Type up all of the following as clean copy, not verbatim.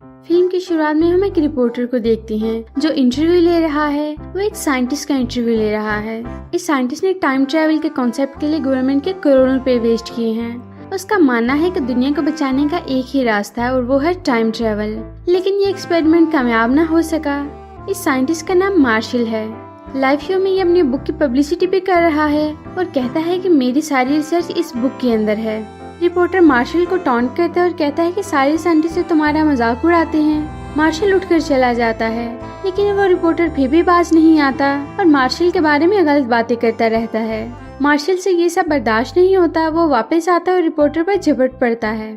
Film की शुरुआत में हम एक रिपोर्टर को देखते हैं जो इंटरव्यू ले रहा है। वो एक साइंटिस्ट का इंटरव्यू ले रहा है। इस साइंटिस्ट ने टाइम ट्रेवल के कॉन्सेप्ट के लिए गवर्नमेंट के करोड़ों रुपए वेस्ट किए हैं। उसका मानना है कि दुनिया को बचाने का एक ही रास्ता है और वो है टाइम ट्रेवल। लेकिन ये एक्सपेरिमेंट कामयाब न हो सका। इस साइंटिस्ट का नाम मार्शल है। लाइव शो में ये अपनी बुक की पब्लिसिटी भी कर रहा है और कहता है कि मेरी सारी रिसर्च इस बुक के अंदर है। रिपोर्टर मार्शल को टॉन्ट करता है और कहता है कि सारे साइंटिस्ट तुम्हारा मजाक उड़ाते हैं। मार्शल उठकर चला जाता है, लेकिन वो रिपोर्टर फिर भी बाज नहीं आता और मार्शल के बारे में गलत बातें करता रहता है। मार्शल से ये सब बर्दाश्त नहीं होता। वो वापस आता है और रिपोर्टर पर झपट पड़ता है।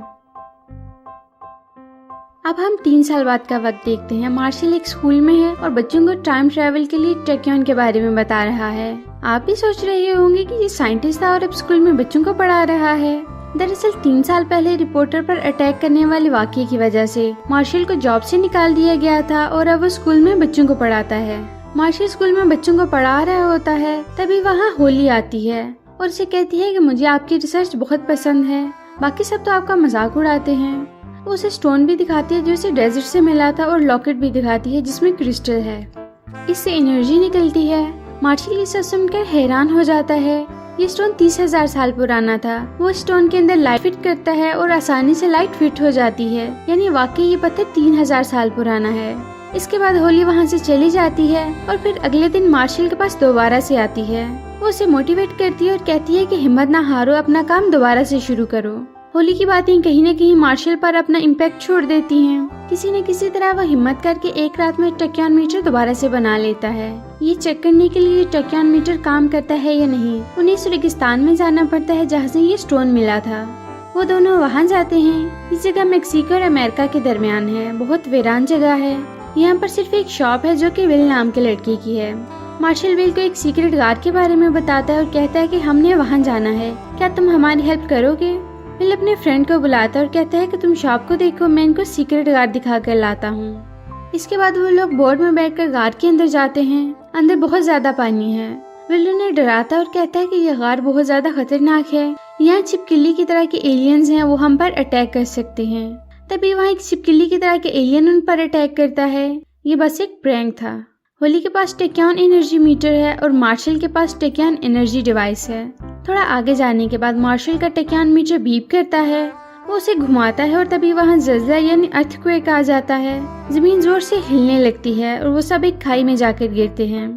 अब हम 3 साल बाद का वक्त देखते हैं। मार्शल एक स्कूल में है और बच्चों को टाइम ट्रेवल के लिए टैक्योन के बारे में बता रहा है। आप भी सोच रहे होंगे कि ये साइंटिस्ट था और अब स्कूल में बच्चों को पढ़ा रहा है। दरअसल 3 साल पहले रिपोर्टर पर अटैक करने वाले वाकये की वजह से मार्शल को जॉब से निकाल दिया गया था और अब वो स्कूल में बच्चों को पढ़ाता है। मार्शल स्कूल में बच्चों को पढ़ा रहा होता है, तभी वहाँ होली आती है और उसे कहती है कि मुझे आपकी रिसर्च बहुत पसंद है, बाकी सब तो आपका मजाक उड़ाते हैं। वो उसे स्टोन भी दिखाती है जो उसे डेजर्ट से मिला था और लॉकेट भी दिखाती है जिसमें क्रिस्टल है। इससे एनर्जी निकलती है। मार्शल ये सब सुनकर हैरान हो जाता है। ये स्टोन 30,000 साल पुराना था। वो स्टोन के अंदर लाइट फिट करता है और आसानी से लाइट फिट हो जाती है, यानी वाकई ये पत्थर 3000 साल पुराना है। इसके बाद होली वहाँ से चली जाती है और फिर अगले दिन मार्शल के पास दोबारा से आती है। वो उसे मोटिवेट करती है और कहती है कि हिम्मत ना हारो, अपना काम दोबारा से शुरू करो। होली की बातें कहीं न कहीं मार्शल पर अपना इम्पैक्ट छोड़ देती हैं। किसी न किसी तरह वह हिम्मत करके एक रात में टैक्योन मीटर दोबारा से बना लेता है। ये चेक करने के लिए टैक्योन मीटर काम करता है या नहीं, उन्हें उस रेगिस्तान में जाना पड़ता है जहाँ से ये स्टोन मिला था। वो दोनों वहाँ जाते हैं। इस जगह मेक्सिको और अमेरिका के दरमियान है। बहुत वीरान जगह है। यहाँ पर सिर्फ एक शॉप है जो कि विल नाम के लड़के की है। मार्शल विल को एक सीक्रेट गार्ड के बारे में बताता है और कहता है कि हमने वहाँ जाना है, क्या तुम हमारी हेल्प करोगे। विल अपने फ्रेंड को बुलाता है और कहता है कि तुम शॉप को देखो, मैं इनको सीक्रेट गार्ड दिखा कर लाता हूँ। इसके बाद वो लोग बोट में बैठकर गार्ड के अंदर जाते हैं। अंदर बहुत ज्यादा पानी है। विल उन्हें डराता है और कहता है कि यह गार्ड बहुत ज्यादा खतरनाक है। यहाँ छिपकली की तरह के एलियंस हैं, वो हम पर अटैक कर सकते हैं। तभी वहाँ एक छिपकली की तरह के एलियन उन पर अटैक करता है। ये बस एक प्रैंक था। होली के पास टैक्योन एनर्जी मीटर है और मार्शल के पास टैक्योन एनर्जी डिवाइस है। थोड़ा आगे जाने के बाद मार्शल का टैक्योन मीटर बीप करता है। वो उसे घुमाता है और तभी वहाँ ज़लज़ला यानी अर्थक्वेक आ जाता है। जमीन जोर से हिलने लगती है और वो सब एक खाई में जाकर गिरते हैं।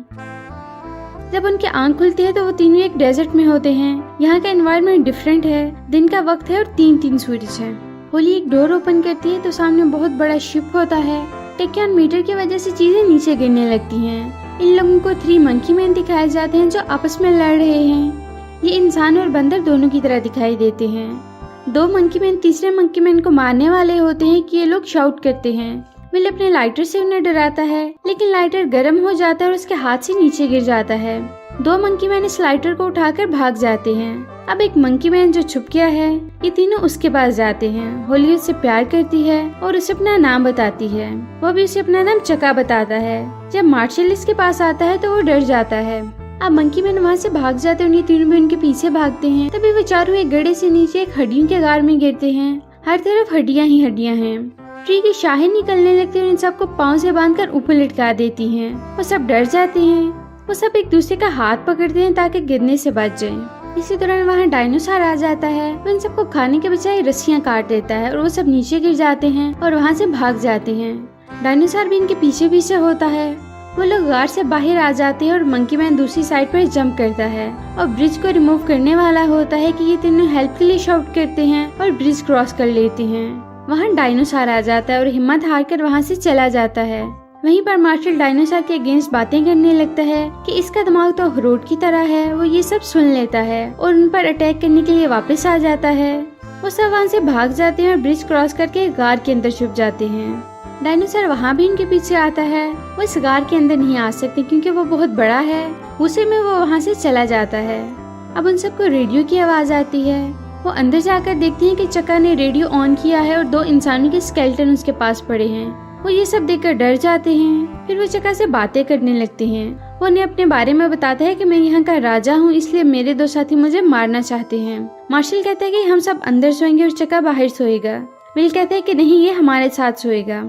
जब उनकी आंख खुलती है तो वो तीनों एक डेजर्ट में होते हैं। यहाँ का एनवायरनमेंट डिफरेंट है। दिन का वक्त है और 3 सूरज है। होली एक डोर ओपन करती है तो सामने बहुत बड़ा शिप होता है। टैक्योन मीटर की वजह से चीजें नीचे गिरने लगती हैं। इन लोगों को 3 मंकी मैन दिखाए जाते हैं जो आपस में लड़ रहे हैं। ये इंसान और बंदर दोनों की तरह दिखाई देते हैं। 2 मंकी मैन तीसरे मंकी मैन को मारने वाले होते हैं कि ये लोग शाउट करते हैं। विल अपने लाइटर से उन्हें डराता है, लेकिन लाइटर गर्म हो जाता है और उसके हाथ से नीचे गिर जाता है। 2 मंकी मैन इस लाइटर को उठाकर भाग जाते हैं। अब एक मंकी मैन जो छुप गया है, ये तीनों उसके पास जाते हैं। होली उससे प्यार करती है और उसे अपना नाम बताती है। वो भी उसे अपना नाम चका बताता है। जब मार्शल इसके पास आता है तो वो डर जाता है। अब मंकी मैन वहाँ से भाग जाते हैं और ये तीनों भी उनके पीछे भागते हैं। तभी वो चारों एक गड्ढे से नीचे एक हड्डियों के गार में गिरते हैं। हर तरफ हड्डियाँ ही हड्डियाँ हैं। ट्री की शाखें निकलने लगती है और इन सबको पाँव से बांधकर ऊपर लटका देती हैं। वो सब डर जाते हैं। वो सब एक दूसरे का हाथ पकड़ते हैं ताकि गिरने से बच जाएं। इसी दौरान वहाँ डायनासोर आ जाता है। वो इन सबको खाने के बजाय रस्सियाँ काट देता है और वो सब नीचे गिर जाते हैं और वहाँ से भाग जाते हैं। डायनासोर भी इनके पीछे पीछे होता है। वो लोग गार से बाहर आ जाते हैं और मंकी मैन दूसरी साइड पर जंप करता है और ब्रिज को रिमूव करने वाला होता है कि ये तीनों हेल्प के लिए शाउट करते हैं और ब्रिज क्रॉस कर लेते हैं। वहाँ डायनासोर आ जाता है और हिम्मत हारकर वहाँ से चला जाता है। वहीं पर मार्शल डायनासोर के अगेंस्ट बातें करने लगता है कि इसका दिमाग तो अखरोट की तरह है। वो ये सब सुन लेता है और उन पर अटैक करने के लिए वापस आ जाता है। वो सब वहाँ से भाग जाते हैं और ब्रिज क्रॉस करके गार के अंदर छुप जाते हैं। डायनासोर वहाँ भी इनके पीछे आता है। वो इस गार के अंदर नहीं आ सकते क्योंकि वो बहुत बड़ा है। गुस्से में वो वहाँ से चला जाता है। अब उन सबको रेडियो की आवाज आती है। वो अंदर जाकर देखते हैं कि चका ने रेडियो ऑन किया है और 2 इंसानों के स्केलेटन उसके पास पड़े हैं। वो ये सब देखकर डर जाते हैं। फिर वो चका से बातें करने लगते हैं। वो उन्हें अपने बारे में बताता है कि मैं यहाँ का राजा हूँ, इसलिए मेरे 2 साथी मुझे मारना चाहते हैं। मार्शल कहता है कि हम सब अंदर सोएंगे और चका बाहर सोएगा। विल कहता है कि नहीं, ये हमारे साथ सोएगा।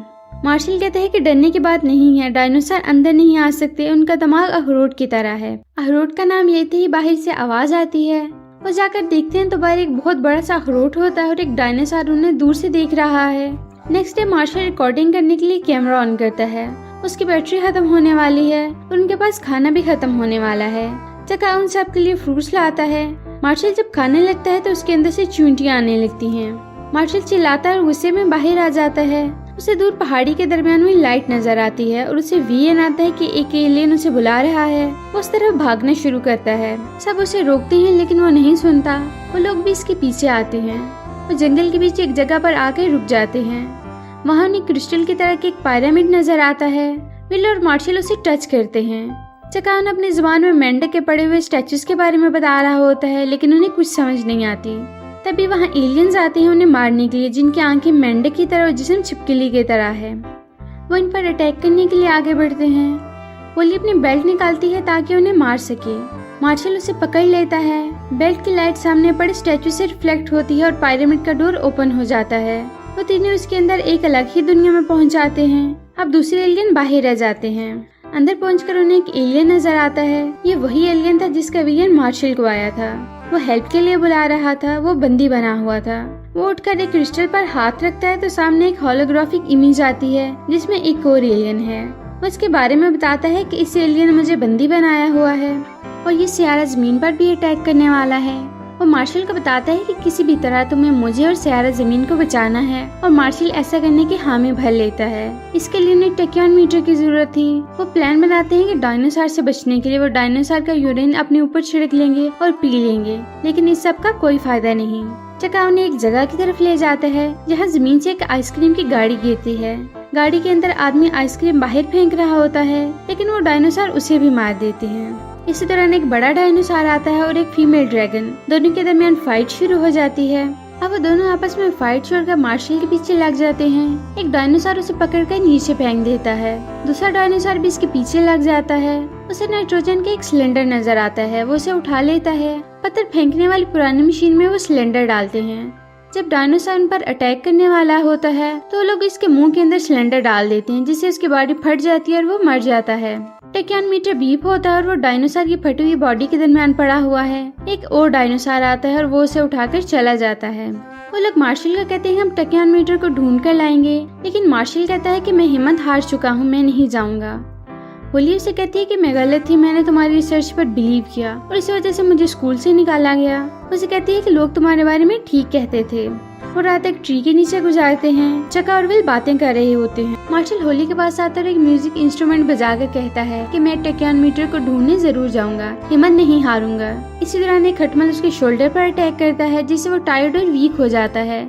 मार्शल कहता है कि डरने की बात नहीं है, डायनासोर अंदर नहीं आ सकते, उनका दिमाग अखरोट की तरह है। अखरोट का नाम लेते ही बाहर से आवाज आती है और जाकर देखते हैं तो बाहर एक बहुत बड़ा सा अखरोट होता है और एक डायनासोर उन्हें दूर से देख रहा है। नेक्स्ट डे मार्शल रिकॉर्डिंग करने के लिए कैमरा ऑन करता है। उसकी बैटरी खत्म होने वाली है और उनके पास खाना भी खत्म होने वाला है। चका उन सब के लिए फ्रूट्स लाता है। मार्शल जब खाने लगता है तो उसके अंदर से चींटियां आने लगती हैं। मार्शल चिल्लाता है और गुस्से में बाहर आ जाता है। उसे दूर पहाड़ी के दरमियान में लाइट नजर आती है और उसे वीएन आता है कि एक एलियन उसे बुला रहा है। वो उस तरफ भागना शुरू करता है। सब उसे रोकते हैं लेकिन वो नहीं सुनता। वो लोग भी इसके पीछे आते हैं। वो जंगल के बीच एक जगह पर आकर रुक जाते हैं। वहाँ उन्हें क्रिस्टल की तरह एक पिरामिड नजर आता है। विल और मार्शल उसे टच करते हैं। चकान अपनी जुबान में मेंढक के पड़े हुए स्टैचूज के बारे में बता रहा होता है लेकिन उन्हें कुछ समझ नहीं आती। तभी वहाँ एलियंस आते हैं उन्हें मारने के लिए, जिनकी आंखें मेंढक की तरह और जिस्म छिपकली की तरह है। वो इन पर अटैक करने के लिए आगे बढ़ते हैं। होली अपनी बेल्ट निकालती है ताकि उन्हें मार सके। मार्शल उसे पकड़ लेता है। बेल्ट की लाइट सामने पड़े स्टैचू से रिफ्लेक्ट होती है और पिरामिड का डोर ओपन हो जाता है। वो तीनों उसके अंदर एक अलग ही दुनिया में पहुंच जाते हैं। अब दूसरे एलियन बाहर रह जाते हैं। अंदर पहुंचकर उन्हें एक एलियन नजर आता है। ये वही एलियन था जिसका विजन मार्शल को आया था। वो हेल्प के लिए बुला रहा था। वो बंदी बना हुआ था। वो उठकर एक क्रिस्टल पर हाथ रखता है तो सामने एक होलोग्राफिक इमेज आती है जिसमें एक और एलियन है। वो इसके बारे में बताता है कि इस एलियन ने मुझे बंदी बनाया हुआ है और ये सियारा जमीन पर भी अटैक करने वाला है। वो मार्शल को बताता है कि किसी भी तरह तुम्हें मुझे और सियारा जमीन को बचाना है और मार्शल ऐसा करने की हामी भर लेता है। इसके लिए उन्हें टैक्योन मीटर की जरूरत थी। वो प्लान बनाते हैं कि डायनासोर से बचने के लिए वो डायनासोर का यूरिन अपने ऊपर छिड़क लेंगे और पी लेंगे, लेकिन इस सब का कोई फायदा नहीं। चका उन्हें एक जगह की तरफ ले जाता है जहाँ जमीन से एक आइसक्रीम की गाड़ी गिरती है। गाड़ी के अंदर आदमी आइसक्रीम बाहर फेंक रहा होता है लेकिन वो डायनासोर उसे भी मार देते हैं। इसी दौरान एक बड़ा डायनासोर आता है और एक फीमेल ड्रैगन। दोनों के दरमियान फाइट शुरू हो जाती है। अब वो दोनों आपस में फाइट छोड़कर मार्शल के पीछे लग जाते हैं। एक डायनासोर उसे पकड़कर नीचे फेंक देता है। दूसरा डायनासोर भी इसके पीछे लग जाता है। उसे नाइट्रोजन का एक सिलेंडर नजर आता है। वो उसे उठा लेता है। पत्थर फेंकने वाली पुरानी मशीन में वो सिलेंडर डालते हैं। जब डायनासोर उन पर अटैक करने वाला होता है तो लोग इसके मुंह के अंदर सिलेंडर डाल देते हैं जिससे उसकी बॉडी फट जाती है और वो मर जाता है। टैक्योन मीटर बीप होता है और वो डायनासोर की फटी हुई बॉडी के दरमियान पड़ा हुआ है। एक और डायनासोर आता है और वो उसे उठाकर चला जाता है। वो लोग मार्शल को कहते हैं हम टैक्योन मीटर को ढूंढ कर लाएंगे, लेकिन मार्शल कहता है कि मैं हिम्मत हार चुका हूँ, मैं नहीं जाऊंगा। होली उसे कहती है कि मैं गलत थी, मैंने तुम्हारी रिसर्च पर बिलीव किया और इस वजह से मुझे स्कूल से निकाला गया। उसे कहती है कि लोग तुम्हारे बारे में ठीक कहते थे। और रात एक ट्री के नीचे गुजारते हैं। चका और विल बातें कर रहे होते हैं। मार्शल होली के पास आकर एक म्यूजिक इंस्ट्रूमेंट बजाकर कहता है कि मैं टैक्योन मीटर को ढूंढने जरूर जाऊंगा, हिम्मत नहीं हारूंगा। इसी दौरान एक खटमल उसके शोल्डर पर अटैक करता है जिससे वो टायर्ड और वीक हो जाता है।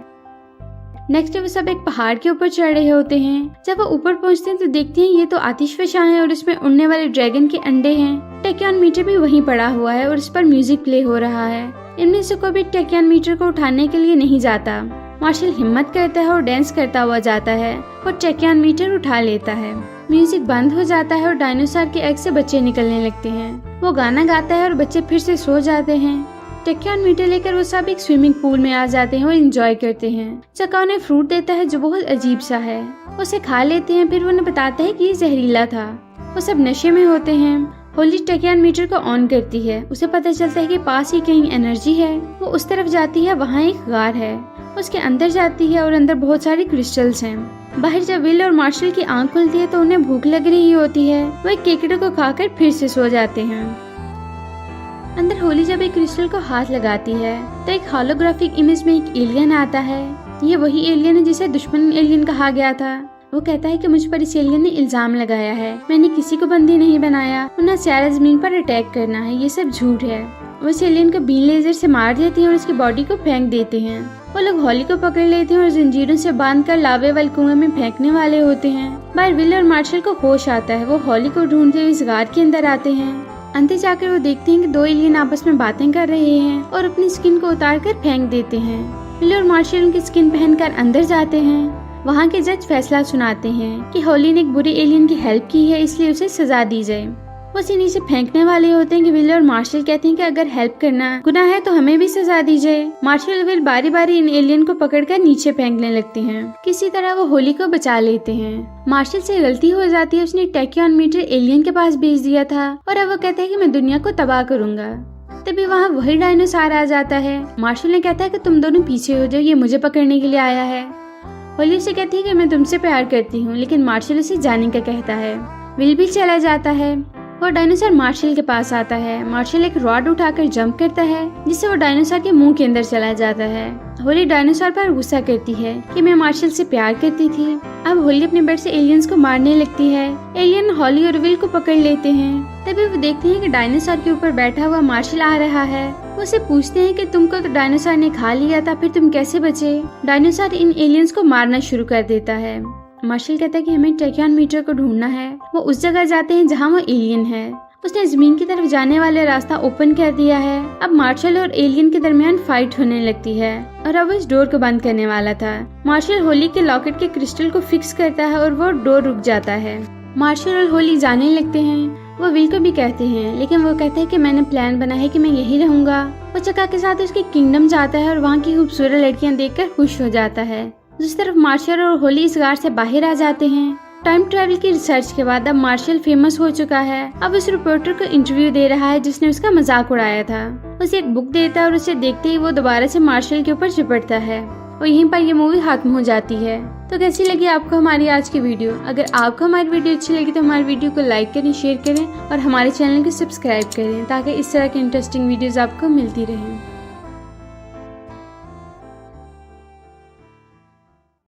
नेक्स्ट वो सब एक पहाड़ के ऊपर चढ़ रहे होते हैं। जब वो ऊपर पहुंचते हैं तो देखते हैं ये तो आतिशफशा है और इसमें उड़ने वाले ड्रैगन के अंडे हैं। टैक्योन मीटर भी वहीं पड़ा हुआ है और इस पर म्यूजिक प्ले हो रहा है। इनमें से कोई भी टैक्योन मीटर को उठाने के लिए नहीं जाता। मार्शल हिम्मत करता है और डांस करता हुआ जाता है और टैक्योन मीटर उठा लेता है। म्यूजिक बंद हो जाता है और डायनासोर के एग से बच्चे निकलने लगते हैं। वो गाना गाता है और बच्चे फिर से सो जाते हैं। टैक्योन मीटर लेकर वो सब एक स्विमिंग पूल में आ जाते हैं और एंजॉय करते हैं। चका उन्हें फ्रूट देता है जो बहुत अजीब सा है। उसे खा लेते हैं, फिर वो उन्हें बताता है कि ये जहरीला था। वो सब नशे में होते हैं। होली टैक्योन मीटर को ऑन करती है। उसे पता चलता है कि पास ही कहीं एनर्जी है। वो उस तरफ जाती है, वहाँ एक गार है। उसके अंदर जाती है और अंदर बहुत सारी क्रिस्टल्स हैं। बाहर जब विल और मार्शल की आंख खुलती है तो उन्हें भूख लग रही होती है। वो एक केकड़े को खाकर फिर से सो जाते हैं। अंदर होली जब एक क्रिस्टल को हाथ लगाती है तो एक होलोग्राफिक इमेज में एक एलियन आता है। ये वही एलियन है जिसे दुश्मन एलियन कहा गया था। वो कहता है कि मुझ पर इस एलियन ने इल्जाम लगाया है, मैंने किसी को बंदी नहीं बनाया, उन्हें सियारा जमीन पर अटैक करना है, ये सब झूठ है। वो इस एलियन को बीन लेजर से मार देती हैं और उसकी बॉडी को फेंक देते हैं। वो लोग होली को पकड़ लेते हैं और जंजीरों से बांधकर लावे वाले कुएं में फेंकने वाले होते हैं। बाहर विल और मार्शल को होश आता है। वो होली को ढूंढते हुए इस गार के अंदर आते हैं। अंदर जाकर वो देखते हैं कि दो एलियन आपस में बातें कर रहे हैं और अपनी स्किन को उतार कर फेंक देते हैं। विल और मार्शल उनकी स्किन पहनकर अंदर जाते हैं। वहाँ के जज फैसला सुनाते हैं कि होली ने एक बुरे एलियन की हेल्प की है, इसलिए उसे सजा दी जाए। वो उसे नीचे फेंकने वाले होते हैं कि विल और मार्शल कहते हैं कि अगर हेल्प करना गुनाह है तो हमें भी सजा दीजिए। मार्शल और विल बारी बारी इन एलियन को पकड़कर नीचे फेंकने लगते हैं। किसी तरह वो होली को बचा लेते हैं। मार्शल से गलती हो जाती है, उसने टैक्योनोमीटर एलियन के पास भेज दिया था और अब वो कहता है कि मैं दुनिया को तबाह करूंगा। तभी वहाँ वही डायनासोर आ जाता है। मार्शल ने कहता है कि तुम दोनों पीछे हो जाओ, ये मुझे पकड़ने के लिए आया है। होली उसे कहती है कि मैं तुमसे प्यार करती हूँ, लेकिन मार्शल उसे जाने का कहता है। विल भी चला जाता है। वो डायनासोर मार्शल के पास आता है। मार्शल एक रॉड उठाकर जंप करता है जिससे वो डायनासोर के मुंह के अंदर चला जाता है। होली डायनासोर पर गुस्सा करती है कि मैं मार्शल से प्यार करती थी। अब होली अपने बेट से एलियंस को मारने लगती है। एलियन हॉली और विल को पकड़ लेते हैं। तभी वो देखते हैं कि डायनासोर के ऊपर बैठा हुआ मार्शल आ रहा है। वो उसे पूछते हैं कि तुमको तो डायनासोर ने खा लिया था, फिर तुम कैसे बचे। डायनासोर इन एलियंस को मारना शुरू कर देता है। मार्शल कहता है कि हमें टैक्योनोमीटर को ढूंढना है। वो उस जगह जाते हैं जहाँ वो एलियन है। उसने जमीन की तरफ जाने वाले रास्ता ओपन कर दिया है। अब मार्शल और एलियन के दरमियान फाइट होने लगती है और अब इस डोर को बंद करने वाला था। मार्शल होली के लॉकेट के क्रिस्टल को फिक्स करता है और वो डोर रुक जाता है। मार्शल और होली जाने लगते हैं। वो विल को भी कहते हैं, लेकिन वो कहता है कि मैंने प्लान बना है कि मैं यही रहूंगा। वो चका के साथ उसके किंगडम जाता है और वहाँ की खूबसूरत लड़कियाँ देखकर खुश हो जाता है। दूसरी तरफ मार्शल और होली इस गार से बाहर आ जाते हैं। टाइम ट्रैवल की रिसर्च के बाद अब मार्शल फेमस हो चुका है। अब उस रिपोर्टर को इंटरव्यू दे रहा है जिसने उसका मजाक उड़ाया था। उसे एक बुक देता है और उसे देखते ही वो दोबारा से मार्शल के ऊपर चिपटता है और यहीं पर ये मूवी खत्म हो जाती है। तो कैसी लगी आपको हमारी आज की वीडियो? अगर आपको हमारी वीडियो अच्छी लगी तो हमारी वीडियो को लाइक करें, शेयर करें और हमारे चैनल को सब्सक्राइब करें ताकि इस तरह की इंटरेस्टिंग वीडियोस आपको मिलती रहें।